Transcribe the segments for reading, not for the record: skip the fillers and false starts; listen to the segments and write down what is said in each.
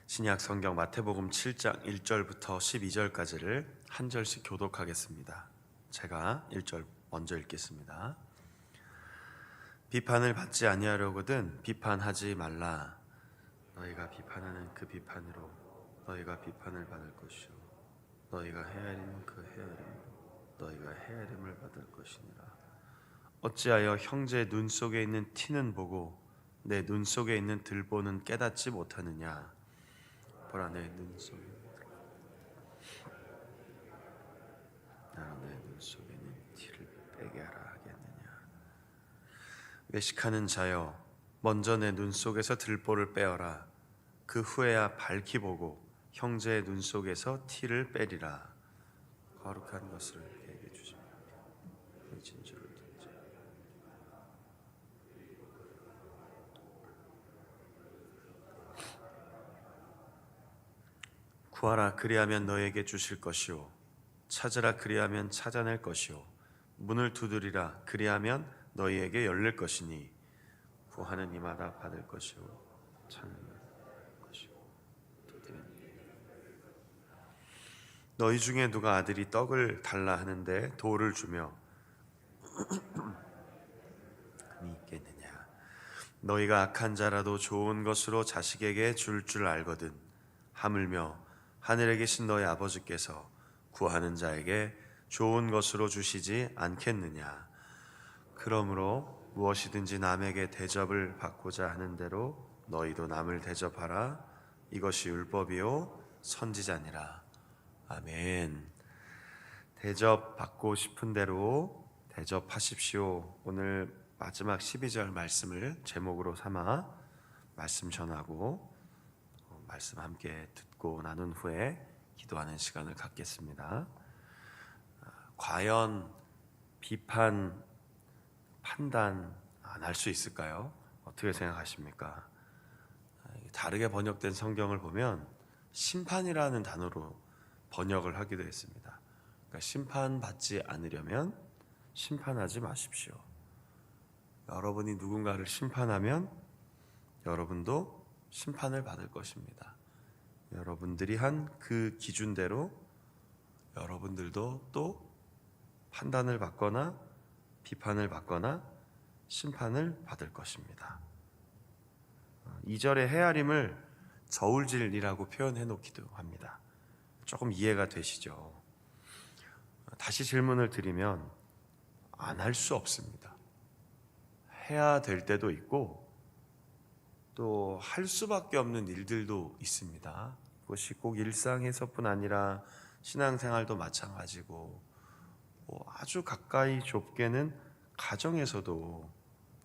신약 성경 마태복음 7장 1절부터 12절까지를 한 절씩 교독하겠습니다. 제가 1절 먼저 읽겠습니다. 비판을 받지 아니하려거든 비판하지 말라. 너희가 비판하는 그 비판으로 너희가 비판을 받을 것이요 너희가 헤아리는 그 헤아림으로 너희가 헤아림을 받을 것이니라. 어찌하여 형제의 눈 속에 있는 티는 보고 내 눈 속에 있는 들보는 깨닫지 못하느냐. 보라, 내 눈 속에 나로 내 눈 속에 있는 티를 빼게 하라 하겠느냐. 외식하는 자여, 먼저 내 눈 속에서 들보를 빼어라. 그 후에야 밝히 보고 형제의 눈 속에서 티를 빼리라. 거룩한 것을 그에게 주시며 그 진주를 던져. 구하라, 그리하면 너에게 주실 것이요 찾으라, 그리하면 찾아낼 것이요 문을 두드리라, 그리하면 너희에게 열릴 것이니 구하는 이마다 받을 것이요 찾는 것이요 두드리는. 너희 중에 누가 아들이 떡을 달라 하는데 돌을 주며 니 있겠느냐. 너희가 악한 자라도 좋은 것으로 자식에게 줄 알거든. 하물며 하늘에 계신 너희 아버지께서 구하는 자에게 좋은 것으로 주시지 않겠느냐. 그러므로 무엇이든지 남에게 대접을 받고자 하는 대로 너희도 남을 대접하라. 이것이 율법이요 선지자니라. 아멘. 대접받고 싶은 대로 대접하십시오. 오늘 마지막 12절 말씀을 제목으로 삼아 말씀 전하고 말씀 함께 듣고 나눈 후에 기도하는 시간을 갖겠습니다. 과연 비판, 판단 안 할 수 있을까요? 어떻게 생각하십니까? 다르게 번역된 성경을 보면 심판이라는 단어로 번역을 하기도 했습니다. 그러니까 심판받지 않으려면 심판하지 마십시오. 여러분이 누군가를 심판하면 여러분도 심판을 받을 것입니다. 여러분들이 한 그 기준대로 여러분들도 또 판단을 받거나 비판을 받거나 심판을 받을 것입니다. 2절의 헤아림을 저울질이라고 표현해 놓기도 합니다. 조금 이해가 되시죠? 다시 질문을 드리면 안 할 수 없습니다. 해야 될 때도 있고 또 할 수밖에 없는 일들도 있습니다. 그것이 꼭 일상에서뿐 아니라 신앙생활도 마찬가지고 아주 가까이 좁게는 가정에서도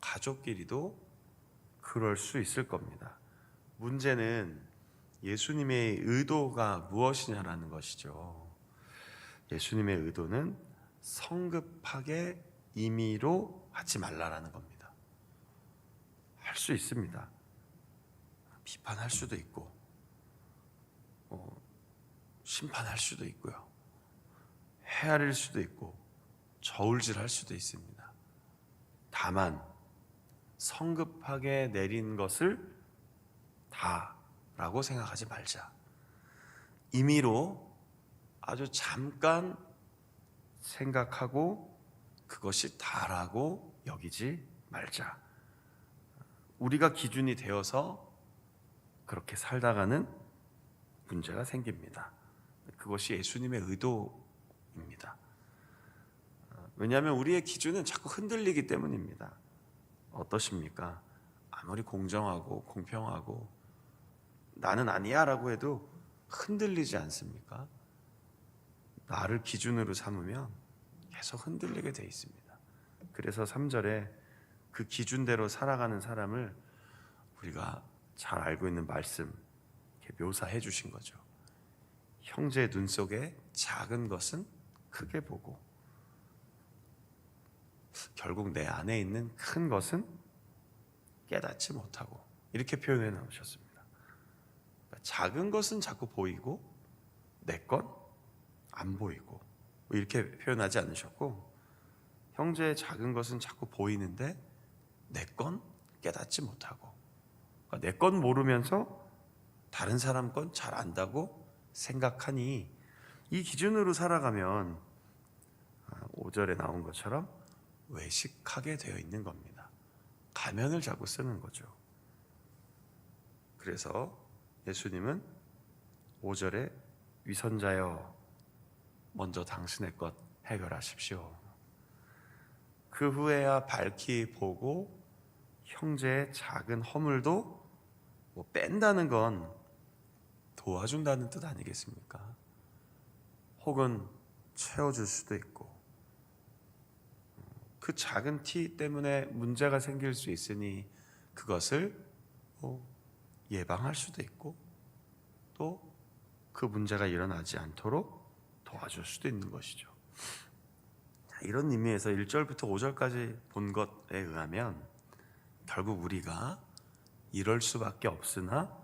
가족끼리도 그럴 수 있을 겁니다. 문제는 예수님의 의도가 무엇이냐라는 것이죠. 예수님의 의도는 성급하게 임의로 하지 말라라는 겁니다. 할 수 있습니다. 비판할 수도 있고 심판할 수도 있고요. 헤아릴 수도 있고 저울질할 수도 있습니다. 다만 성급하게 내린 것을 다라고 생각하지 말자. 임의로 아주 잠깐 생각하고 그것이 다라고 여기지 말자. 우리가 기준이 되어서 그렇게 살다가는 문제가 생깁니다. 그것이 예수님의 의도입니다. 왜냐하면 우리의 기준은 자꾸 흔들리기 때문입니다. 어떠십니까? 아무리 공정하고 공평하고 나는 아니야 라고 해도 흔들리지 않습니까? 나를 기준으로 삼으면 계속 흔들리게 돼 있습니다. 그래서 3절에 그 기준대로 살아가는 사람을 우리가 잘 알고 있는 말씀 이렇게 묘사해 주신 거죠. 형제의 눈 속에 작은 것은 크게 보고 결국 내 안에 있는 큰 것은 깨닫지 못하고 이렇게 표현해 놓으셨습니다. 그러니까 작은 것은 자꾸 보이고 내 건 안 보이고 이렇게 표현하지 않으셨고 형제의 작은 것은 자꾸 보이는데 내 건 깨닫지 못하고 내 건 모르면서 다른 사람 건 잘 안다고 생각하니 이 기준으로 살아가면 5절에 나온 것처럼 외식하게 되어 있는 겁니다. 가면을 자꾸 쓰는 거죠. 그래서 예수님은 5절에 위선자여 먼저 당신의 것 해결하십시오. 그 후에야 밝히 보고 형제의 작은 허물도 뺀다는 건 도와준다는 뜻 아니겠습니까? 혹은 채워줄 수도 있고 그 작은 티 때문에 문제가 생길 수 있으니 그것을 예방할 수도 있고 또 그 문제가 일어나지 않도록 도와줄 수도 있는 것이죠. 이런 의미에서 1절부터 5절까지 본 것에 의하면 결국 우리가 이럴 수밖에 없으나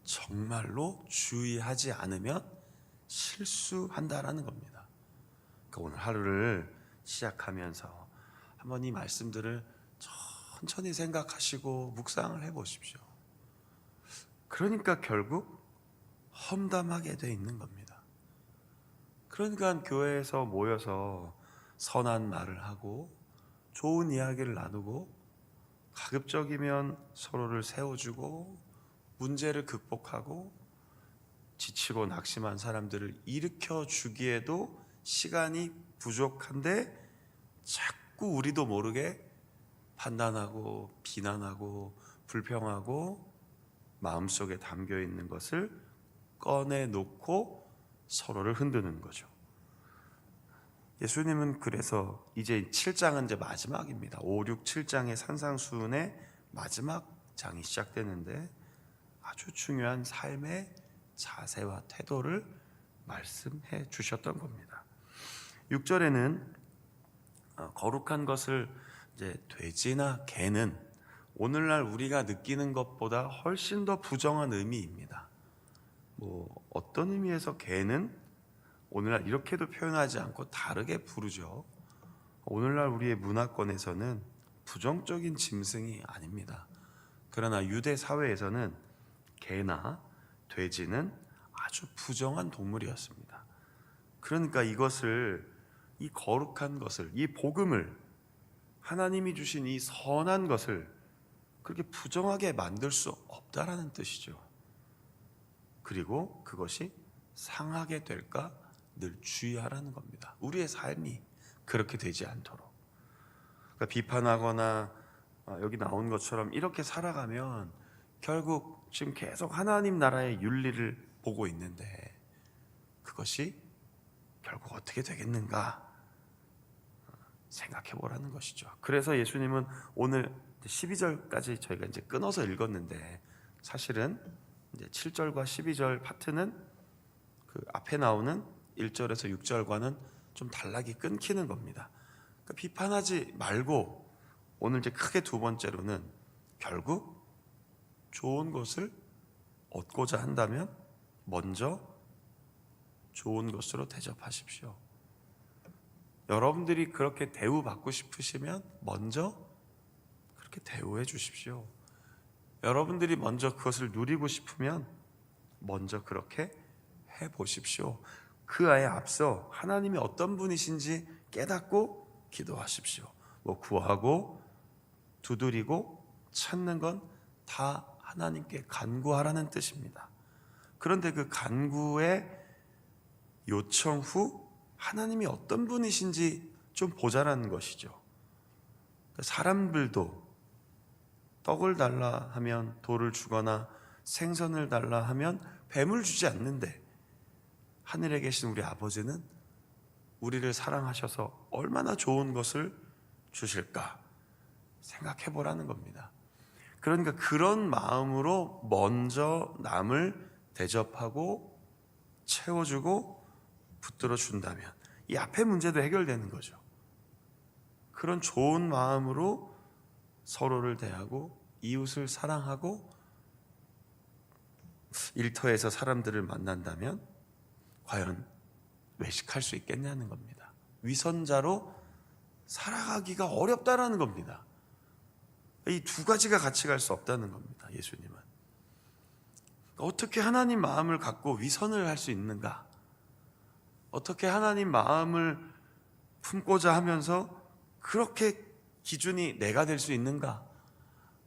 정말로 주의하지 않으면 실수한다라는 겁니다. 그러니까 오늘 하루를 시작하면서 한번 이 말씀들을 천천히 생각하시고 묵상을 해보십시오. 그러니까 결국 험담하게 돼 있는 겁니다. 그러니까 교회에서 모여서 선한 말을 하고 좋은 이야기를 나누고 가급적이면 서로를 세워주고 문제를 극복하고 지치고 낙심한 사람들을 일으켜 주기에도 시간이 부족한데 자꾸 우리도 모르게 판단하고 비난하고 불평하고 마음속에 담겨 있는 것을 꺼내놓고 서로를 흔드는 거죠. 예수님은 그래서 이제 7장은 이제 마지막입니다. 5, 6, 7장의 산상수훈의 마지막 장이 시작되는데 아주 중요한 삶의 자세와 태도를 말씀해 주셨던 겁니다. 6절에는 거룩한 것을 이제 돼지나 개는 오늘날 우리가 느끼는 것보다 훨씬 더 부정한 의미입니다. 어떤 의미에서 개는 오늘날 이렇게도 표현하지 않고 다르게 부르죠. 오늘날 우리의 문화권에서는 부정적인 짐승이 아닙니다. 그러나 유대 사회에서는 개나 돼지는 아주 부정한 동물이었습니다. 그러니까 이것을, 이 거룩한 것을, 이 복음을, 하나님이 주신 이 선한 것을 그렇게 부정하게 만들 수 없다라는 뜻이죠. 그리고 그것이 상하게 될까 늘 주의하라는 겁니다. 우리의 삶이 그렇게 되지 않도록. 그러니까 비판하거나 여기 나온 것처럼 이렇게 살아가면 결국 지금 계속 하나님 나라의 윤리를 보고 있는데 그것이 결국 어떻게 되겠는가 생각해 보라는 것이죠. 그래서 예수님은 오늘 12절까지 저희가 이제 끊어서 읽었는데 사실은 이제 7절과 12절 파트는 그 앞에 나오는 1절에서 6절과는 좀 단락이 끊기는 겁니다. 그러니까 비판하지 말고 오늘 이제 크게 두 번째로는 결국 좋은 것을 얻고자 한다면 먼저 좋은 것으로 대접하십시오. 여러분들이 그렇게 대우받고 싶으시면 먼저 그렇게 대우해 주십시오. 여러분들이 먼저 그것을 누리고 싶으면 먼저 그렇게 해보십시오. 그 아예 앞서 하나님이 어떤 분이신지 깨닫고 기도하십시오. 구하고 두드리고 찾는 건 다 하나님께 간구하라는 뜻입니다. 그런데 그 간구의 요청 후 하나님이 어떤 분이신지 좀 보자라는 것이죠. 사람들도 떡을 달라 하면 돌을 주거나 생선을 달라 하면 뱀을 주지 않는데 하늘에 계신 우리 아버지는 우리를 사랑하셔서 얼마나 좋은 것을 주실까 생각해 보라는 겁니다. 그러니까 그런 마음으로 먼저 남을 대접하고 채워주고 붙들어 준다면 이 앞의 문제도 해결되는 거죠. 그런 좋은 마음으로 서로를 대하고 이웃을 사랑하고 일터에서 사람들을 만난다면 과연 외식할 수 있겠냐는 겁니다. 위선자로 살아가기가 어렵다라는 겁니다. 이 두 가지가 같이 갈 수 없다는 겁니다. 예수님은. 어떻게 하나님 마음을 갖고 위선을 할 수 있는가? 어떻게 하나님 마음을 품고자 하면서 그렇게 기준이 내가 될 수 있는가?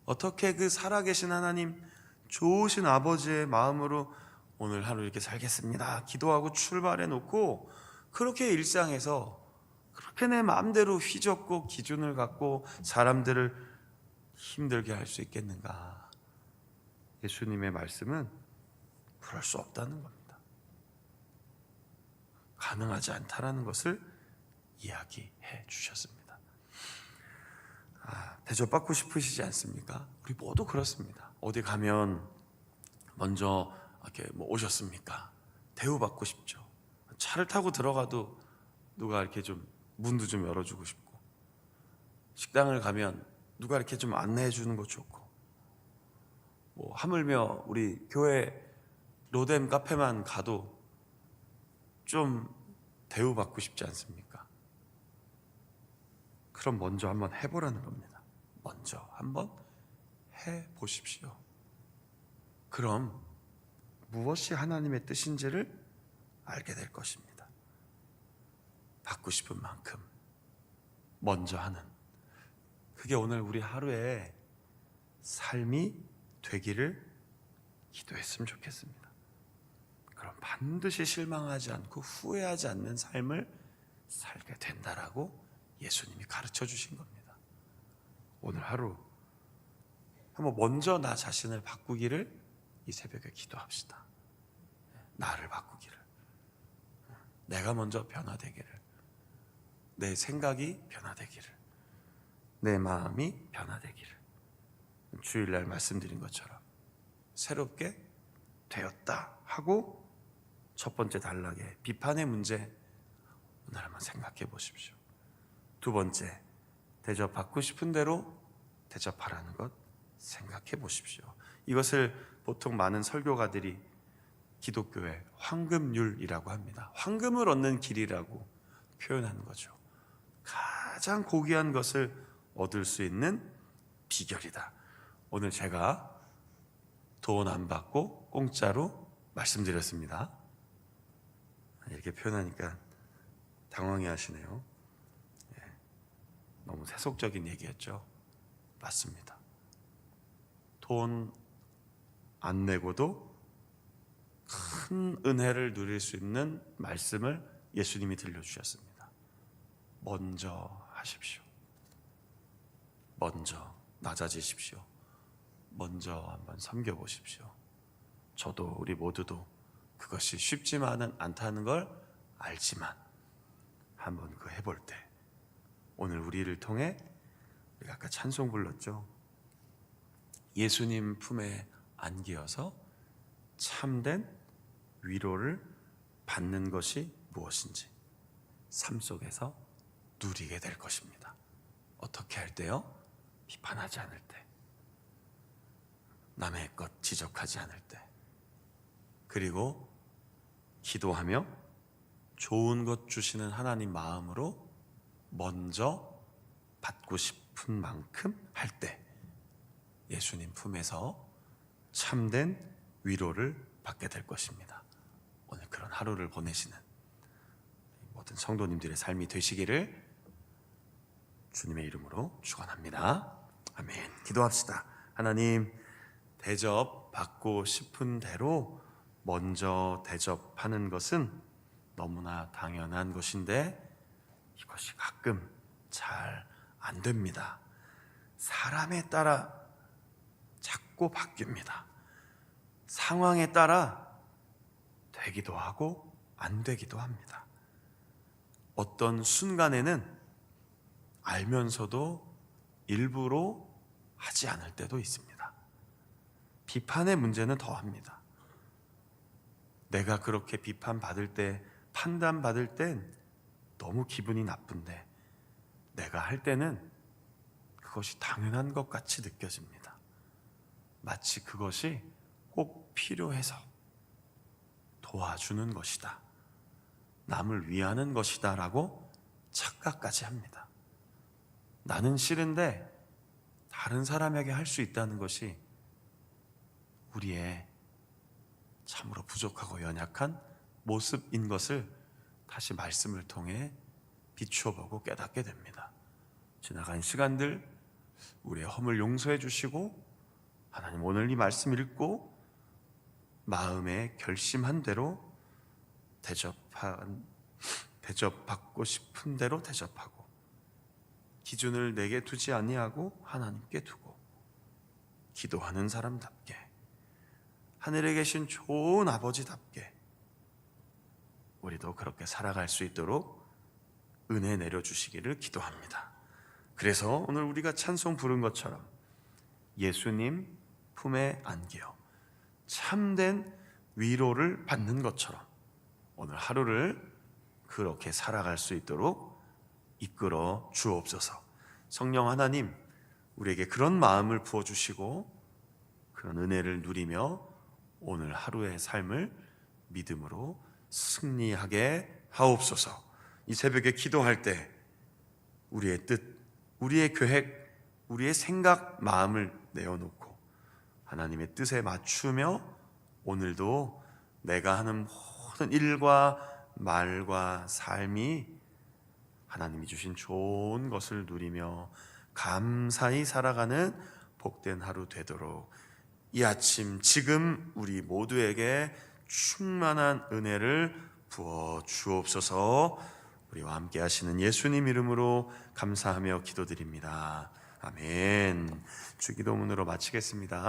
어떻게 그 살아계신 하나님, 좋으신 아버지의 마음으로 오늘 하루 이렇게 살겠습니다 기도하고 출발해 놓고 그렇게 일상에서 그렇게 내 마음대로 휘젓고 기준을 갖고 사람들을 힘들게 할 수 있겠는가? 예수님의 말씀은 그럴 수 없다는 겁니다. 가능하지 않다라는 것을 이야기해 주셨습니다. 대접받고 싶으시지 않습니까? 우리 모두 그렇습니다. 어디 가면 먼저 이렇게 오셨습니까? 대우받고 싶죠. 차를 타고 들어가도 누가 이렇게 좀 문도 좀 열어주고 싶고, 식당을 가면 누가 이렇게 좀 안내해 주는 거 좋고, 하물며 우리 교회 로뎀 카페만 가도 좀 대우받고 싶지 않습니까? 그럼 먼저 한번 해보라는 겁니다. 먼저 한번 해보십시오. 그럼 무엇이 하나님의 뜻인지를 알게 될 것입니다. 받고 싶은 만큼 먼저 하는, 그게 오늘 우리 하루의 삶이 되기를 기도했으면 좋겠습니다. 그럼 반드시 실망하지 않고 후회하지 않는 삶을 살게 된다라고 예수님이 가르쳐 주신 겁니다. 오늘 하루 한번 먼저 나 자신을 바꾸기를 이 새벽에 기도합시다. 나를 바꾸기를, 내가 먼저 변화되기를, 내 생각이 변화되기를, 내 마음이 변화되기를, 주일날 말씀드린 것처럼 새롭게 되었다 하고 첫 번째 단락에 비판의 문제 오늘 한번 생각해 보십시오. 두 번째, 대접받고 싶은 대로 대접하라는 것 생각해 보십시오. 이것을 보통 많은 설교가들이 기독교의 황금률이라고 합니다. 황금을 얻는 길이라고 표현하는 거죠. 가장 고귀한 것을 얻을 수 있는 비결이다. 오늘 제가 돈 안 받고 공짜로 말씀드렸습니다. 이렇게 표현하니까 당황해 하시네요. 너무 세속적인 얘기였죠. 맞습니다. 돈 안 내고도 큰 은혜를 누릴 수 있는 말씀을 예수님이 들려주셨습니다. 먼저 하십시오. 먼저 낮아지십시오. 먼저 한번 섬겨보십시오. 저도 우리 모두도 그것이 쉽지만은 않다는 걸 알지만 한번 그 해볼 때, 오늘 우리를 통해 우리가 아까 찬송 불렀죠. 예수님 품에 안기어서 참된 위로를 받는 것이 무엇인지 삶 속에서 누리게 될 것입니다. 어떻게 할 때요? 비판하지 않을 때, 남의 것 지적하지 않을 때, 그리고 기도하며 좋은 것 주시는 하나님 마음으로 먼저 받고 싶은 만큼 할 때 예수님 품에서 참된 위로를 받게 될 것입니다. 오늘 그런 하루를 보내시는 모든 성도님들의 삶이 되시기를 주님의 이름으로 축원합니다. 아멘. 기도합시다. 하나님, 대접받고 싶은 대로 먼저 대접하는 것은 너무나 당연한 것인데 이것이 가끔 잘 안 됩니다. 사람에 따라 자꾸 바뀝니다. 상황에 따라 되기도 하고 안 되기도 합니다. 어떤 순간에는 알면서도 일부러 하지 않을 때도 있습니다. 비판의 문제는 더합니다. 내가 그렇게 비판받을 때, 판단받을 땐 너무 기분이 나쁜데 내가 할 때는 그것이 당연한 것 같이 느껴집니다. 마치 그것이 꼭 필요해서 도와주는 것이다, 남을 위하는 것이다 라고 착각까지 합니다. 나는 싫은데 다른 사람에게 할 수 있다는 것이 우리의 참으로 부족하고 연약한 모습인 것을 다시 말씀을 통해 비추어보고 깨닫게 됩니다. 지나간 시간들 우리의 허물 용서해 주시고, 하나님 오늘 이 말씀 읽고 마음에 결심한 대로 대접받고 싶은 대로 대접하고, 기준을 내게 두지 아니하고 하나님께 두고, 기도하는 사람답게, 하늘에 계신 좋은 아버지답게 우리도 그렇게 살아갈 수 있도록 은혜 내려주시기를 기도합니다. 그래서 오늘 우리가 찬송 부른 것처럼 예수님 품에 안겨 참된 위로를 받는 것처럼 오늘 하루를 그렇게 살아갈 수 있도록 이끌어 주옵소서. 성령 하나님, 우리에게 그런 마음을 부어주시고 그런 은혜를 누리며 오늘 하루의 삶을 믿음으로 승리하게 하옵소서. 이 새벽에 기도할 때 우리의 뜻, 우리의 계획, 우리의 생각, 마음을 내어놓고 하나님의 뜻에 맞추며 오늘도 내가 하는 모든 일과 말과 삶이 하나님이 주신 좋은 것을 누리며 감사히 살아가는 복된 하루 되도록 이 아침 지금 우리 모두에게 충만한 은혜를 부어 주옵소서. 우리와 함께 하시는 예수님 이름으로 감사하며 기도드립니다. 아멘. 주기도문으로 마치겠습니다.